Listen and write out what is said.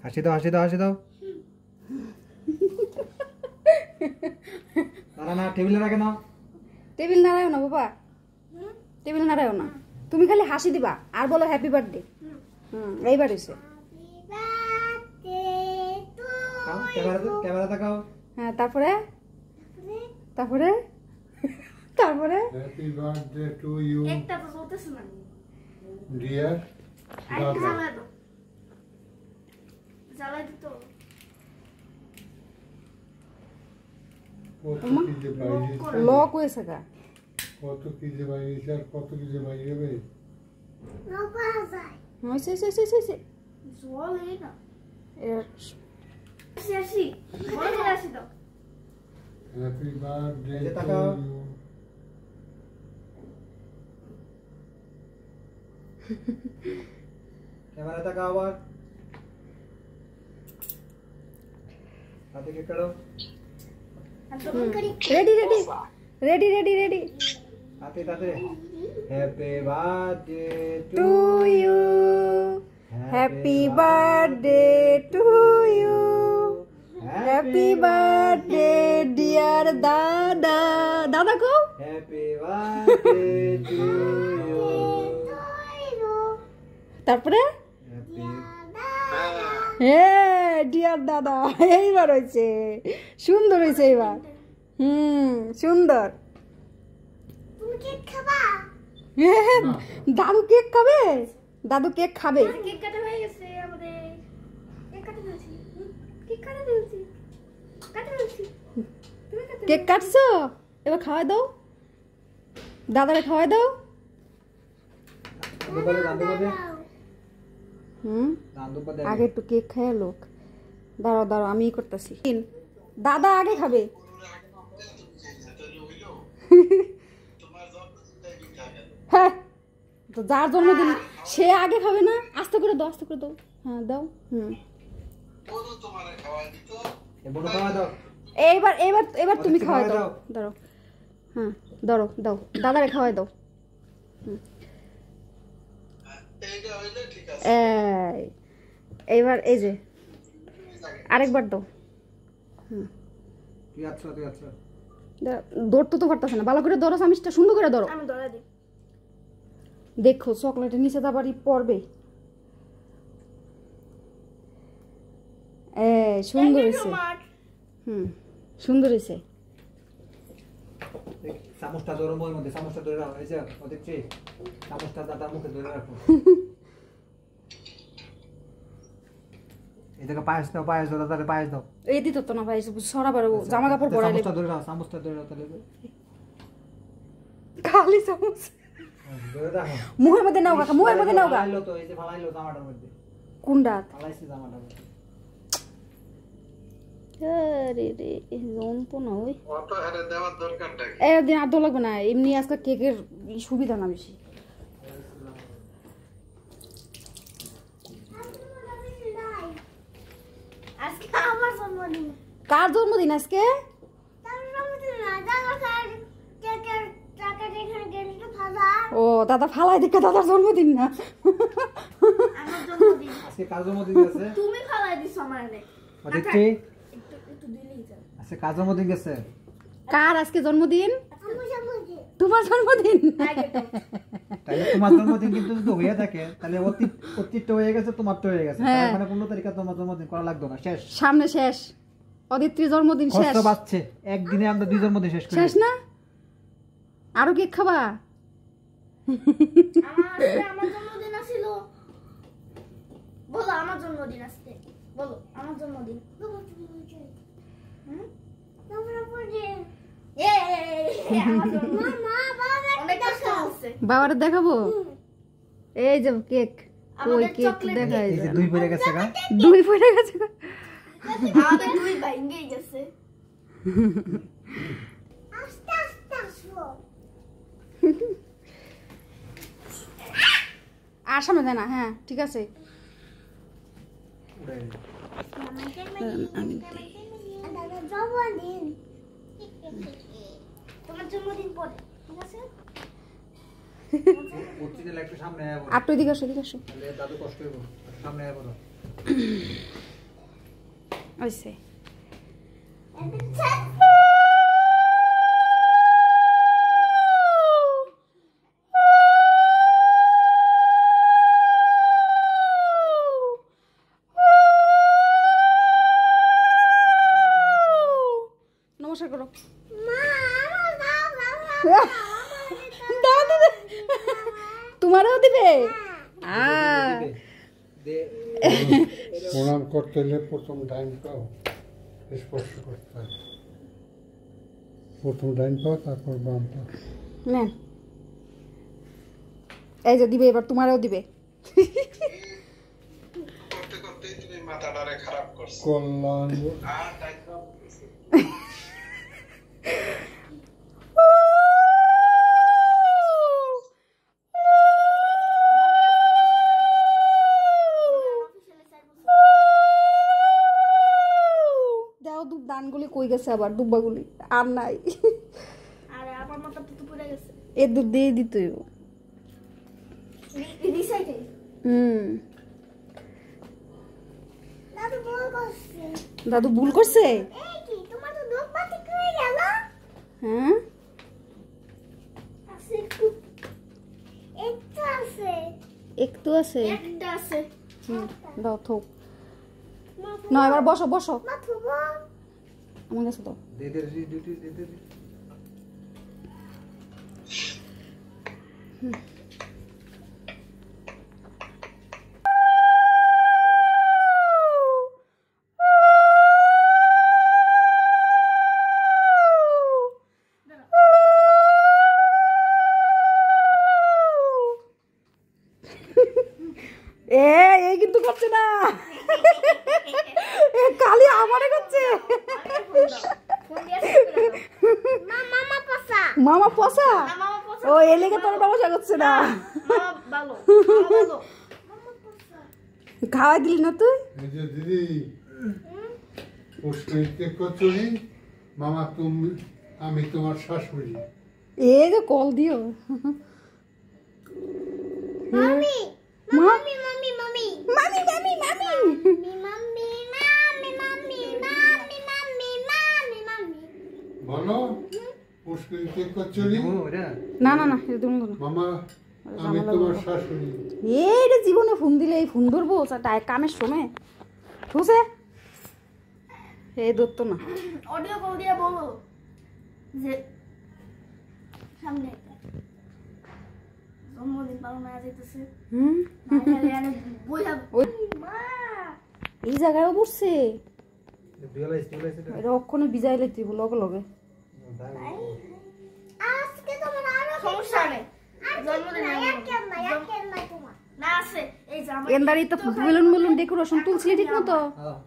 হাসি দাও হাসি দাও হাসি দাও। না না টেবিলে রাখে নাও। টেবিল নাড়াও না বাবা, টেবিল নাড়াও না, তুমি খালি হাসি দিবা আর বলো হ্যাপি বার্থডে। এইবার এসে ক্যামেরা তাকাও। হ্যাঁ তারপরে তারপরে তারপরে হ্যাপি বার্থডে টু ইউ একটা তো বলতেছ না ডিয়ার দাদা। জ্বালাই দিত কত কি যে বাইরে লক হয়েছে গা, কত কি যে বাইরে আর কত কি যে বাইরে হবে। জল এই না আসি আসি বড় করে আসি দাও। হ্যাপি বার্থডে এই যে টু তাকাও। ইউ। ক্যামেরা তাকাও আবার। হাতে কেক কাটো। Ready ready ready ready ready হাতে তাতে happy birthday to you, happy birthday to you, happy birthday dear দাদা। দাদা কো হ্যাপি বার্থডে টু ইউ। তারপরে হ্যাপি ডিয়ার দাদা। এইবার হয়েছে, সুন্দর হয়েছে এইবার। সুন্দর। তুমি কেক খাবা? দাদু কেক খাবে, দাদু কেক খাবে। কেক কাটা হয়ে গেছে আমাদের, কেক কাটা ফেলছি, কেক কাটা ফেলছি, কাটা ফেলছি। তুমি কাটা কেক কাটছো, এবার খাওয়াই দাও, দাদারে খাওয়াই দাও। আগে একটু কেক খায় লোক। দাঁড়াও দাঁড়াও আমি করতেছি, দাদা আগে খাবে। হ্যাঁ তো যার জন্মদিন সে আগে খাবে না, আস্তে করে দাও আস্তে করে দাও। হ্যাঁ দাও। এইবার এবার এবার তুমি খাওয়াই দাও, ধরো। হ্যাঁ ধরো দাও, দাদারে খাওয়াই দাও। এইবার এই যে আরেকবার দাও। দৌড়তে তো পারতেছে না, ভালো করে ধরো চামিচটা, সুন্দর করে ধরো। আমি ধরে দিই। দেখো চকলেটের নিচে আবারই পড়বে। সুন্দর হয়েছে। সুন্দর হয়েছে। চামচটা ধরো মোর মধ্যে, চামচটা ধরে রাখো। এই যে দেখছি চামচটা দাদার মুখে ধরে রাখো। এই দেখো পায়েস দাও, পায়েস দাও, দাদারে পায়েস দাও। এই দিত তো না ভাই, সরাবার জামা কাপড় পরাইলে। চামচটা ধরে রাখো, চামচটা ধরে রাখো তাহলে। খালি চামচ ধরে রাখো। মুখের মধ্যে নাও কাকা, মুখের মধ্যে নাও গা। ফালাইলো তো, এই যে ফালাইলো জামাটার মধ্যে। কোনটা? ফালাইছে জামাটার মধ্যে। আরে রে যন্ত্রণা। ওই অত হারে দেওয়ার দরকারটা কি? একদিন আর লাগবে না, এমনি আজকে কেকের সুবিধা না বেশি। আজকে আমার জন্মদিন। কার জন্মদিন আজকে? ও দাদা ফালাই দেখে দাদার জন্মদিন না। আমার জন্মদিন। আজকে কার জন্মদিন আছে? তুমি ফালাই দিছো আমারে। দেখছি একটু দিলেই যায়। আজকে কার জন্মদিন গেছে? কার আজকে জন্মদিন? আমার জন্মদিন। তোমার জন্মদিন। তাহলে তোমার জন্মদিন কিন্তু যদি হয়ে থাকে তাহলে অতীতটা হয়ে গেছে, তোমারটা হয়ে গেছে। মানে 15 তারিখে তোমার জন্মদিন করা লাগতো না, শেষ। সামনে শেষ, অদিত্রীর জন্মদিন শেষ। কষ্ট পাচ্ছে, একদিনে আমরা 2 জন্মদিন শেষ করি। শেষ না? আরো কেক খাবা? আমার জন্মদিন আছিল। বলো আমার জন্মদিন আসছে, বলো আমার জন্মদিন। বাবারে দেখাবো। এই যে কেক, ওই কেক দেখাই এই যে 2 পড়ে গেছে গা, 2 পড়ে গেছে গা। আমাদের 2 ভাঙে গেছে। আস্তে আস্তে আসো। আর সামনে দেয় না। হ্যাঁ ঠিক আছে। তোমার জন্মদিন পরে, ঠিক আছে? একটু সামনে আয় বলো। আর তো এদিকে আসো, এদিকে আসো। তাহলে দাদু কষ্ট হইব। সামনে আয় বলো। হইছে নমস্কার করো দাদু তোমারও দিবে প্রণাম করতে হলে প্রথম ডাইন পাও স্পর্শ করতে হয়, প্রথম ডাইন পাও তারপর বাম পাও। নেন এই যে দিবে এবার তোমারও দিবে করতে করতেই তুমি মাথাটারে খারাপ করছো। কল্যাণ দাও দুধ দানগুলি কই গেছে আবার দুব্বাগুলি আর নাই আরে আমার মাথা তো পড়ে গেছে এর দুধ দিয়ে দিত রিসাইকেল দাদু বল করছে দাদু ভুল করছে এই কি তোমার তো দুধ পাতি কই গেল হ্যাঁ আছে একটু একটা আছে একটু আছে একটা আছে দাও থোক না এবার বসো বসো মা থুবো আমার কাছে দাও দে দে ডিউটি দে দে এই কিন্তু করছে না এ কালি আমারে করছে ফোন দিয়ে মামা পাসা মামা পসা মামা পাসা ও এ লেগে তোর ব্যবসা করছে না মামা ভালো মামা পাসা খাওয়াই দিলি না তুই এই যে দিদি পুষ্করিতে কচুরি, মামা তুমি আমি তোমার শাশুড়ি। এ যে কল দিও মামি মামি মামি মামি মামি মামি মামি মামি মামি মামি মামি মামি মামি মামি মামি বলো পুষ্করিতে কচুরি, ও ওরা না না না এটা তুমি বলো মামা আমি তোমার শাশুড়ি। এই রে জীবনে ফোন দিলে এই ফোন ধরবো কামের সময় বুঝে এই ধরতো না অডিও কল দিয়ে বলো যে সামনে একটা জন্মদিন পালন হয়ে যেতেছে হুম বইয়া ওই মা এই জায়গায়ও বসছে রিয়েলাইজ এটা এটা অক্ষণে বিজাইলে তুই লগে লগে আজকে তোমার আরো সমস্যা নেই জন্মদিন না আছে এই যে আমার এন্দারি তো বেলুন বেলুন ডেকোরেশন তুলছিলি ঠিক মতো হ্যাঁ